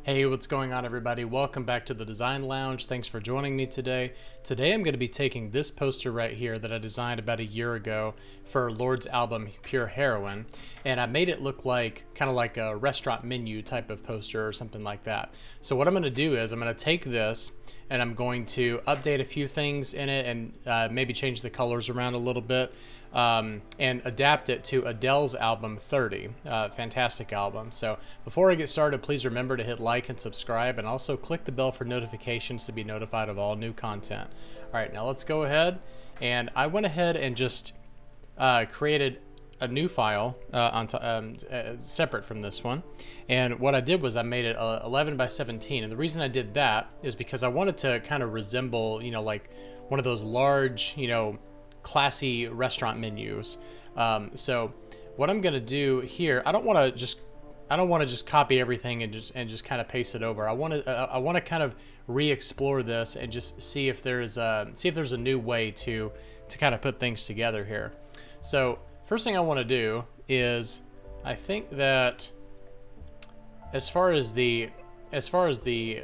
Hey, what's going on, everybody? Welcome back to the Design Lounge. Thanks for joining me today. Today I'm going to be taking this poster right here that I designed about a year ago for Lord's album Pure Heroin, and I made it look like kind of like a restaurant menu type of poster or something like that. So what I'm going to do is I'm going to take this and I'm going to update a few things in it and maybe change the colors around a little bit. And adapt it to Adele's album 30. Fantastic album. So before I get started, please remember to hit like and subscribe, and also click the bell for notifications to be notified of all new content. All right, now let's go ahead. And I went ahead and just created a new file separate from this one. And what I did was I made it 11 by 17. And the reason I did that is because I wanted to kind of resemble, like one of those large, classy restaurant menus. So what I'm gonna do here, I don't want to just copy everything and just kind of paste it over. I want to kind of re-explore this and just see if there's a new way to kind of put things together here. So first thing I want to do is, I think that as far as the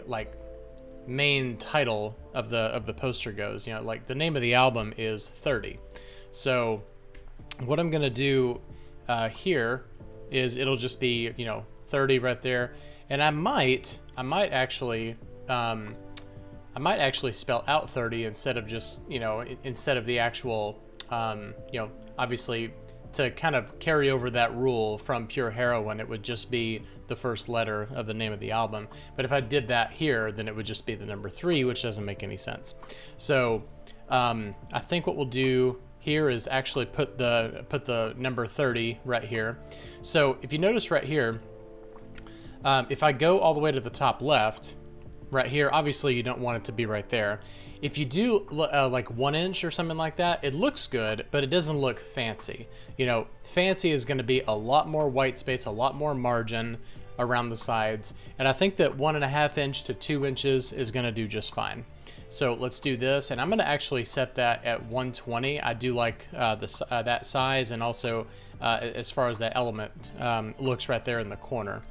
like main title of the poster goes, like the name of the album is 30. So what I'm gonna do here is it'll just be 30 right there, and I might actually spell out 30 instead of just instead of the actual obviously, to kind of carry over that rule from Pure Heroin, it would just be the first letter of the name of the album. But if I did that here, then it would just be the number 3, which doesn't make any sense. So I think what we'll do here is actually put the number 30 right here. So if you notice right here, if I go all the way to the top left, right here, obviously you don't want it to be right there. If you do like 1 inch or something like that, it looks good, but it doesn't look fancy. Fancy is going to be a lot more white space, a lot more margin around the sides, and I think that 1.5 inch to 2 inches is going to do just fine. So let's do this, and I'm going to actually set that at 120. I do like that size, and also as far as that element looks right there in the corner.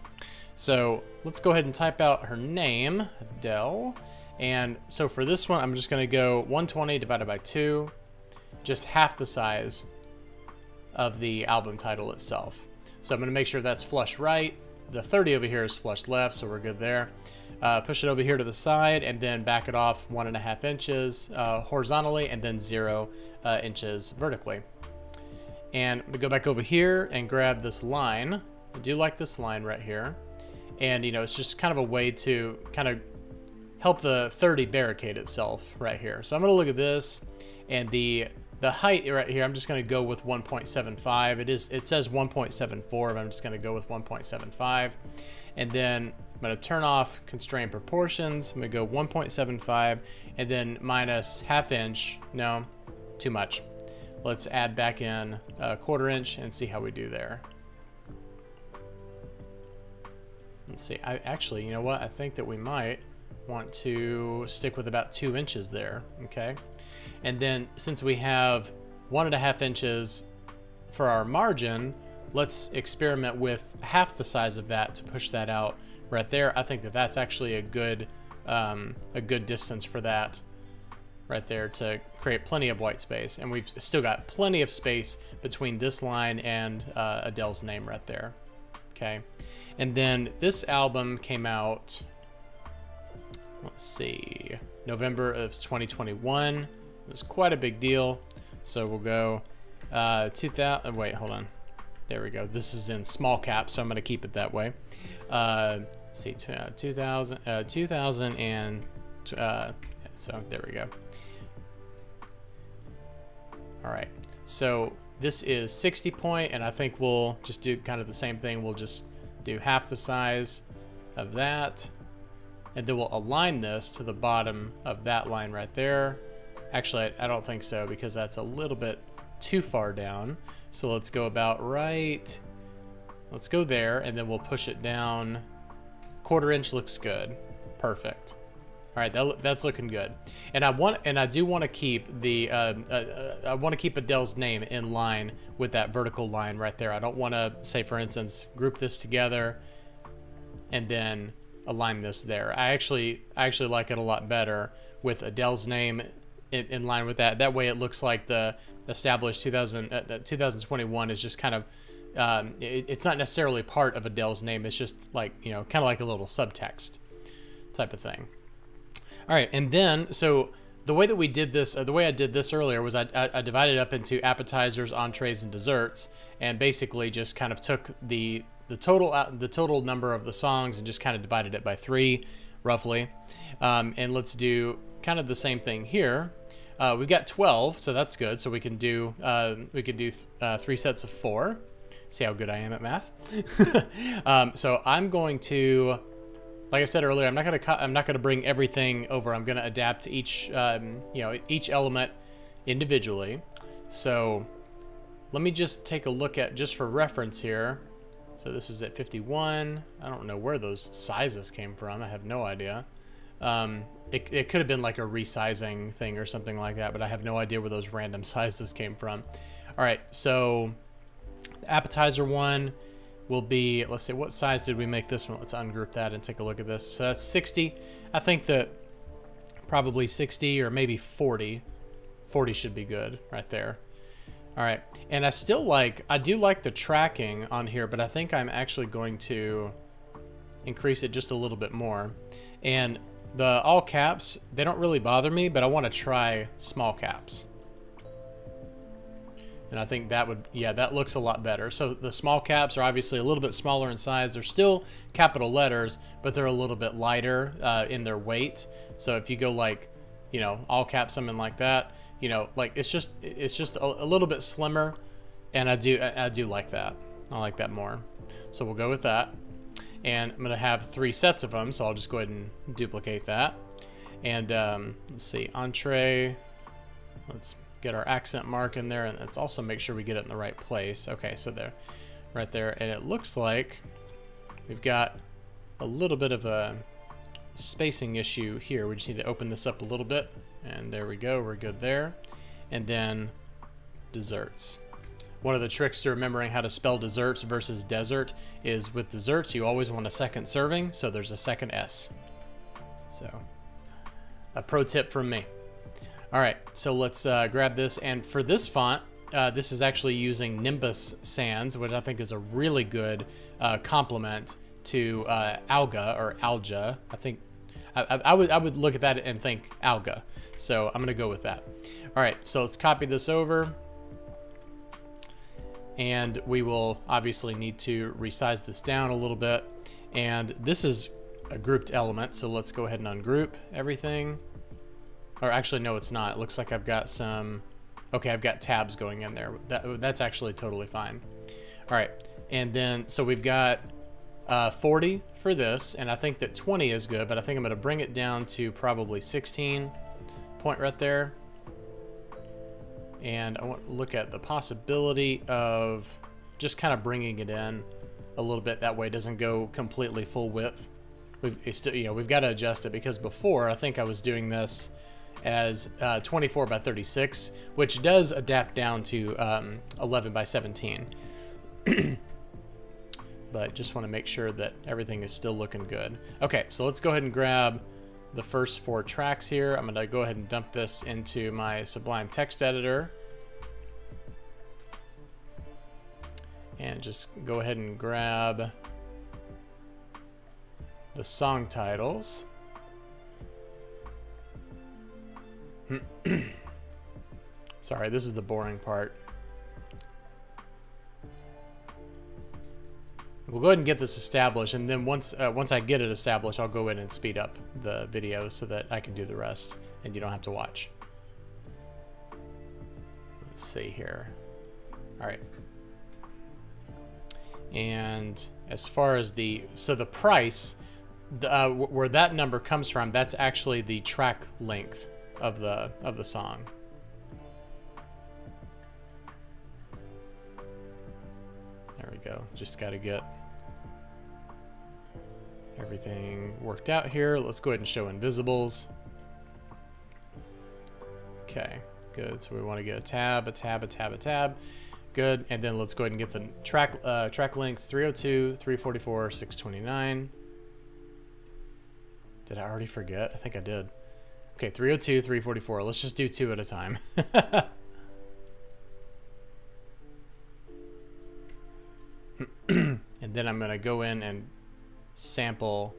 So let's go ahead and type out her name, Adele. And so for this one, I'm just going to go 120 divided by 2, just half the size of the album title itself. So I'm going to make sure that's flush right. The 30 over here is flush left, so we're good there. Push it over here to the side, and then back it off 1.5 inches horizontally, and then 0 inches vertically. And I'm going to go back over here and grab this line. I do like this line right here. And it's just kind of a way to kind of help the 30 barricade itself right here. So I'm going to look at this, and the height right here, I'm just going to go with 1.75. It says 1.74, but I'm just going to go with 1.75. And then I'm going to turn off constrained proportions. I'm going to go 1.75 and then minus ½ inch. No, too much. Let's add back in a 1/4 inch and see how we do there. Let's see. Actually, you know what? I think that we might want to stick with about 2 inches there. Okay. And then since we have 1.5 inches for our margin, let's experiment with half the size of that to push that out right there. I think that that's actually a good distance for that right there to create plenty of white space. And we've still got plenty of space between this line and Adele's name right there. Okay. And then this album came out, let's see, November of 2021. It was quite a big deal. So we'll go 2000, wait, hold on. There we go. This is in small cap, so I'm going to keep it that way. Let's see, 2000 and, so there we go. All right. So this is 60 point, and I think we'll just do kind of the same thing. We'll just do half the size of that, and then we'll align this to the bottom of that line right there. Actually, I don't think so, because that's a little bit too far down. So let's go about right. Let's go there, and then we'll push it down. 1/4 inch looks good. Perfect. All right, that's looking good. And I do want to keep the I want to keep Adele's name in line with that vertical line right there. I don't want to say, for instance, group this together and then align this there. I actually like it a lot better with Adele's name in line with that. That way it looks like the established 2021 is just kind of, it's not necessarily part of Adele's name. It's just like, you know, kind of like a little subtext type of thing. All right, and then, so the way that we did this, the way I did this earlier was I divided up into appetizers, entrees, and desserts, and basically just kind of took the total number of the songs and just kind of divided it by 3, roughly. And let's do kind of the same thing here. We've got 12, so that's good. So we can do 3 sets of 4. See how good I am at math. So I'm going to, like I said earlier, I'm not gonna bring everything over. I'm gonna adapt each each element individually. So let me just take a look at, just for reference here. So this is at 51. I don't know where those sizes came from. I have no idea. It could have been like a resizing thing or something like that, but I have no idea where those random sizes came from. All right, so appetizer 1 will be, let's see, what size did we make this one? Let's ungroup that and take a look at this. So that's 60. I think that probably 60 or maybe 40. 40 should be good right there. All right, and I do like the tracking on here, but I think I'm actually going to increase it just a little bit more. And the all caps, they don't really bother me, but I want to try small caps. And I think that would, yeah, that looks a lot better. So the small caps are obviously a little bit smaller in size. They're still capital letters, but they're a little bit lighter in their weight. So if you go like, you know, all caps, something like that, you know, like it's just a little bit slimmer, and I do like that. I like that more. So we'll go with that. And I'm gonna have 3 sets of them, so I'll just go ahead and duplicate that. And let's see, entree. Let's get our accent mark in there, and let's also make sure we get it in the right place. Okay, so there, right there, and it looks like we've got a little bit of a spacing issue here. We just need to open this up a little bit, and there we go, we're good there. And then desserts. One of the tricks to remembering how to spell desserts versus desert is with desserts you always want a second serving, so there's a second S. So a pro tip from me. All right, so let's grab this, and for this font, this is actually using Nimbus Sans, which I think is a really good complement to Alga or Alga. I think I would look at that and think Alga. So I'm gonna go with that. All right, so let's copy this over, and we will obviously need to resize this down a little bit. And this is a grouped element, so let's go ahead and ungroup everything. Or actually, no, it's not. It looks like I've got some, okay, I've got tabs going in there. That's actually totally fine. All right, and then, so we've got 40 for this, and I think that 20 is good, but I think I'm gonna bring it down to probably 16 point right there. And I want to look at the possibility of just kind of bringing it in a little bit. That way it doesn't go completely full width. We've got to adjust it, because before I think I was doing this as 24 by 36, which does adapt down to 11 by 17. But just want to make sure that everything is still looking good. Okay, so let's go ahead and grab the first 4 tracks here. I'm going to go ahead and dump this into my Sublime text editor. And just go ahead and grab the song titles. Sorry, this is the boring part. We'll go ahead and get this established, and then once I get it established, I'll go in and speed up the video so that I can do the rest and you don't have to watch. Let's see here. All right. And as far as the price, where that number comes from, that's actually the track length of the song. There we go. Just got to get everything worked out here. Let's go ahead and show invisibles. Okay, good. So we want to get a tab, a tab, a tab, a tab. Good. And then let's go ahead and get the track lengths: 302, 344, 629. Did I already forget? I think I did. Okay, 302, 344. Let's just do 2 at a time. And then I'm going to go in and sample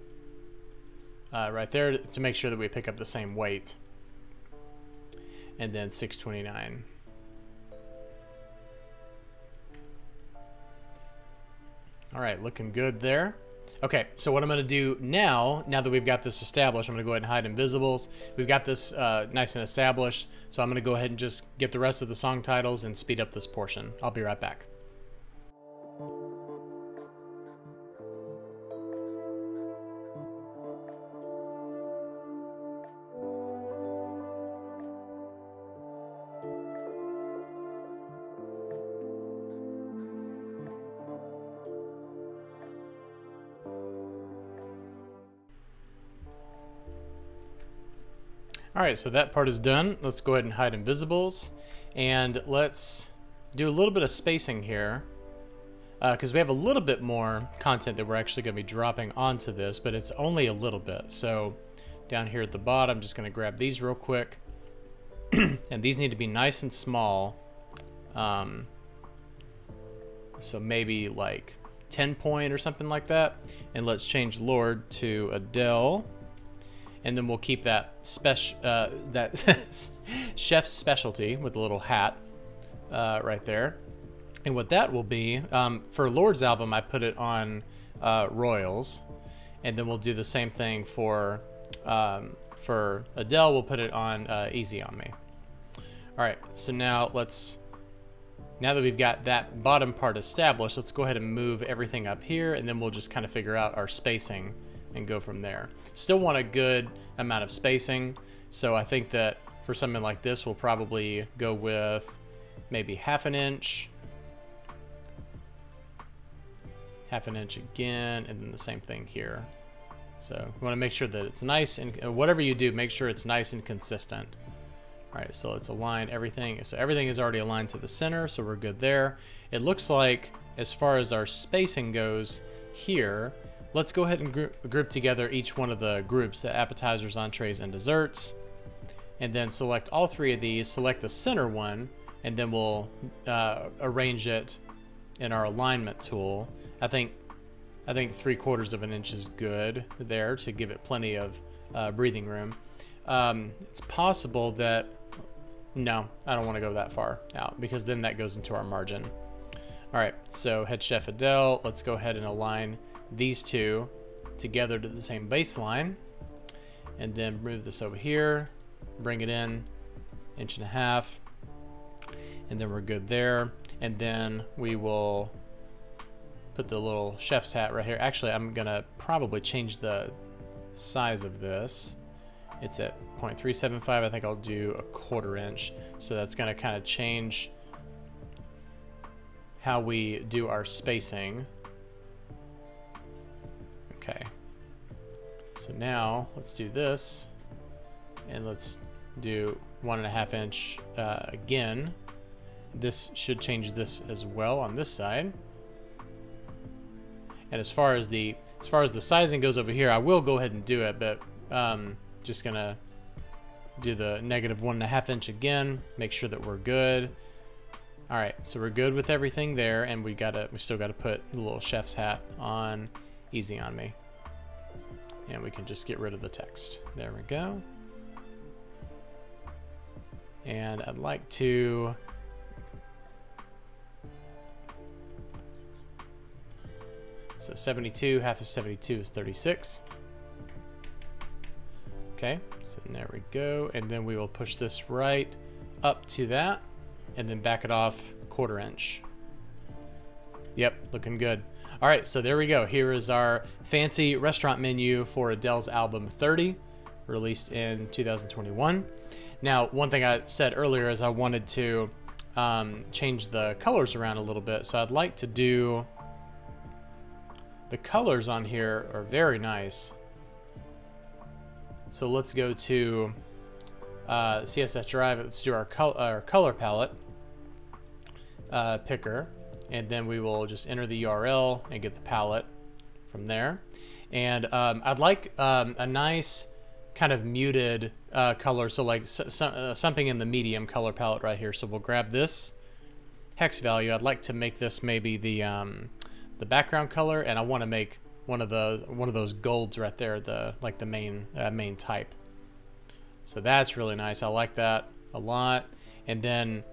right there to make sure that we pick up the same weight. And then 629. All right, looking good there. Okay, so what I'm going to do now that we've got this established, I'm going to go ahead and hide invisibles. We've got this nice and established, so I'm going to go ahead and just get the rest of the song titles and speed up this portion. I'll be right back. All right, so that part is done. Let's go ahead and hide invisibles, and let's do a little bit of spacing here because we have a little bit more content that we're actually going to be dropping onto this, but it's only a little bit. So down here at the bottom, I'm just going to grab these real quick, and these need to be nice and small. So maybe like 10 point or something like that. And let's change Lord to Adele. And then we'll keep that chef's specialty with a little hat right there. And what that will be, for Lord's album, I put it on Royals. And then we'll do the same thing for Adele, we'll put it on Easy on Me. All right, so now now that we've got that bottom part established, let's go ahead and move everything up here, and then we'll just kind of figure out our spacing and go from there. Still want a good amount of spacing, so I think that for something like this, we'll probably go with maybe ½ inch, ½ inch again, and then the same thing here. So we want to make sure that it's nice, and whatever you do, make sure it's nice and consistent. All right, so let's align everything. So everything is already aligned to the center, so we're good there. It looks like, as far as our spacing goes here, let's go ahead and group together each one of the groups, the appetizers, entrees, and desserts. And then select all 3 of these, select the center one, and then we'll arrange it in our alignment tool. I think 3/4 of an inch is good there to give it plenty of breathing room. It's possible that, no, I don't want to go that far out because then that goes into our margin. All right, so head chef Adele, let's go ahead and align these 2 together to the same baseline, and then move this over here, bring it in 1.5 inches, and then we're good there. And then we will put the little chef's hat right here. Actually, I'm gonna probably change the size of this. It's at 0.375. I think I'll do 1/4 inch. So that's gonna kind of change how we do our spacing. Okay. So now let's do this, and let's do 1.5 inch again. This should change this as well on this side. And as far as the sizing goes over here, I will go ahead and do it, but just gonna do the -1.5 inch again, make sure that we're good. All right, so we're good with everything there, and we still gotta put the little chef's hat on Easy on Me. And we can just get rid of the text. There we go. And I'd like to so 72, half of 72 is 36. Okay, so there we go. And then we will push this right up to that, and then back it off 1/4 inch. Yep, looking good. All right, so there we go. Here is our fancy restaurant menu for Adele's album 30, released in 2021. Now, one thing I said earlier is I wanted to change the colors around a little bit. So I'd like to do, the colors on here are very nice. So let's go to CSS Drive. Let's do our color palette picker. And then we will just enter the URL and get the palette from there. And I'd like a nice kind of muted color, so like something in the medium color palette right here. So we'll grab this hex value. I'd like to make this maybe the background color, and I want to make one of those golds right there, the main type. So that's really nice. I like that a lot. And then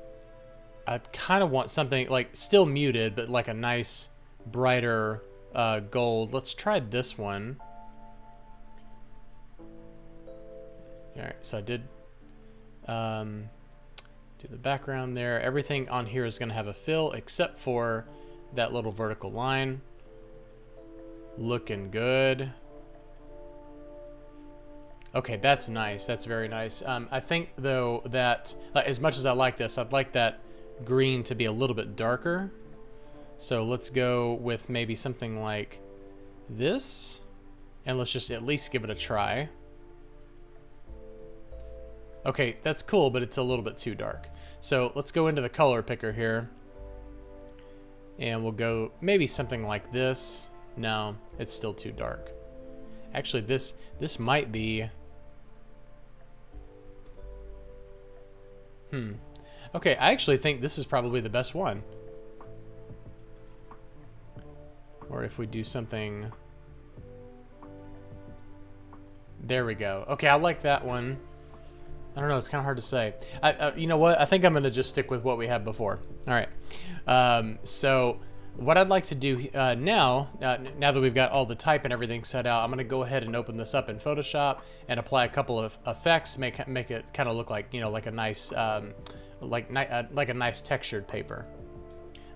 I kind of want something like still muted, but like a nice brighter gold. Let's try this one. All right, so I did do the background there. Everything on here is going to have a fill except for that little vertical line. Looking good. Okay, that's nice. That's very nice. I think though that as much as I like this, I'd like that green to be a little bit darker. So let's go with maybe something like this, and let's just at least give it a try. Okay, that's cool, but it's a little bit too dark. So let's go into the color picker here, and we'll go maybe something like this. No, it's still too dark. Actually, this might be... Okay, I actually think this is probably the best one. Or if we do something... There we go. Okay, I like that one. I don't know, it's kind of hard to say. You know what? I think I'm going to just stick with what we had before. All right. So what I'd like to do now that we've got all the type and everything set out, I'm going to go ahead and open this up in Photoshop and apply a couple of effects, make it kind of look like, you know, like a nice like a nice textured paper.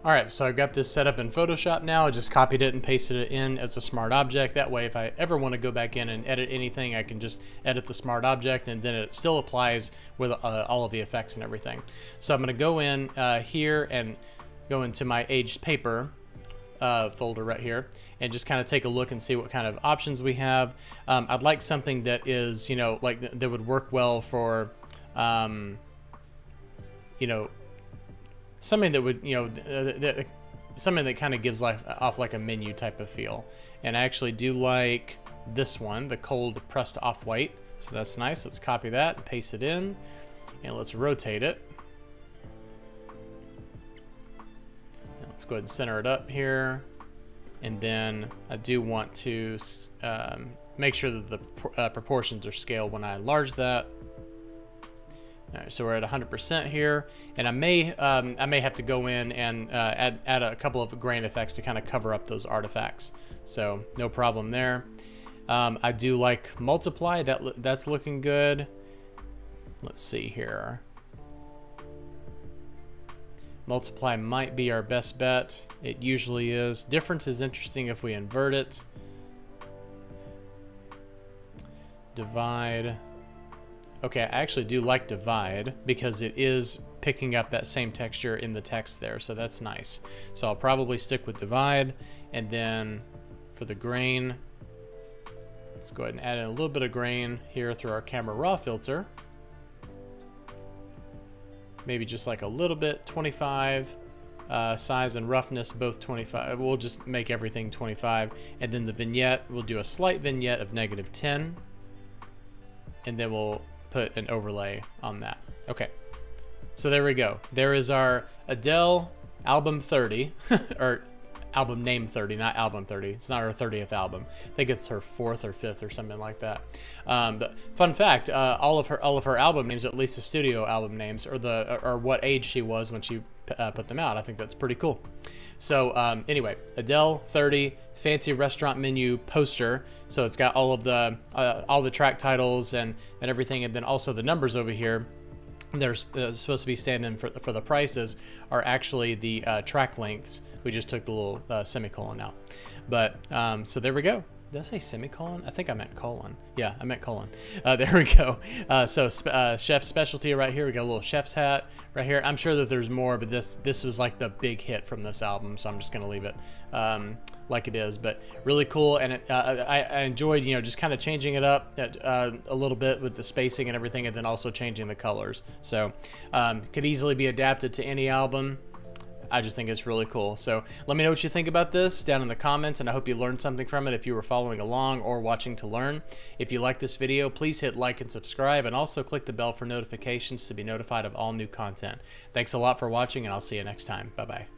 All right, so I've got this set up in Photoshop now. I just copied it and pasted it in as a smart object. That way, if I ever want to go back in and edit anything, I can just edit the smart object, and then it still applies with all of the effects and everything. So I'm going to go in here and go into my aged paper folder right here, and just kind of take a look and see what kind of options we have. I'd like something that is, you know, like that would work well for, you know, something that would, you know, something that kind of gives off like a menu type of feel. And I actually do like this one, the cold pressed off-white. So that's nice. Let's copy that and paste it in, and let's rotate it. And let's go ahead and center it up here. And then I do want to make sure that the proportions are scaled when I enlarge that. All right, so we're at 100% here, and I may have to go in and add a couple of grain effects to kind of cover up those artifacts. So no problem there. I do like multiply. That's looking good. Let's see here. Multiply might be our best bet. It usually is. Difference is interesting if we invert it. Divide. Okay, I actually do like divide because it is picking up that same texture in the text there, so that's nice. So I'll probably stick with divide, and then for the grain, let's go ahead and add in a little bit of grain here through our camera raw filter. Maybe just like a little bit, 25. Size and roughness, both 25. We'll just make everything 25. And then the vignette, we'll do a slight vignette of -10. And then we'll put an overlay on that. Okay, so there we go. There is our Adele album 30, or album name 30, not album 30. It's not her 30th album. I think it's her 4th or 5th or something like that. But fun fact, all of her album names, or at least the studio album names, or what age she was when she put them out. I think that's pretty cool. So anyway, Adele 30, fancy restaurant menu poster. So it's got all of the track titles and everything, and then also the numbers over here. They're supposed to be standing for the prices are actually the track lengths. We just took the little semicolon out. But so there we go. Did I say semicolon? I think I meant colon. Yeah, I meant colon. There we go. So chef specialty right here. We got a little chef's hat right here. I'm sure that there's more, but this was like the big hit from this album, so I'm just gonna leave it like it is. But really cool, and I enjoyed, you know, just kind of changing it up a little bit with the spacing and everything, and then also changing the colors. So could easily be adapted to any album. I just think it's really cool. So let me know what you think about this down in the comments, and I hope you learned something from it if you were following along or watching to learn. If you like this video, please hit like and subscribe, and also click the bell for notifications to be notified of all new content. Thanks a lot for watching, and I'll see you next time. Bye-bye.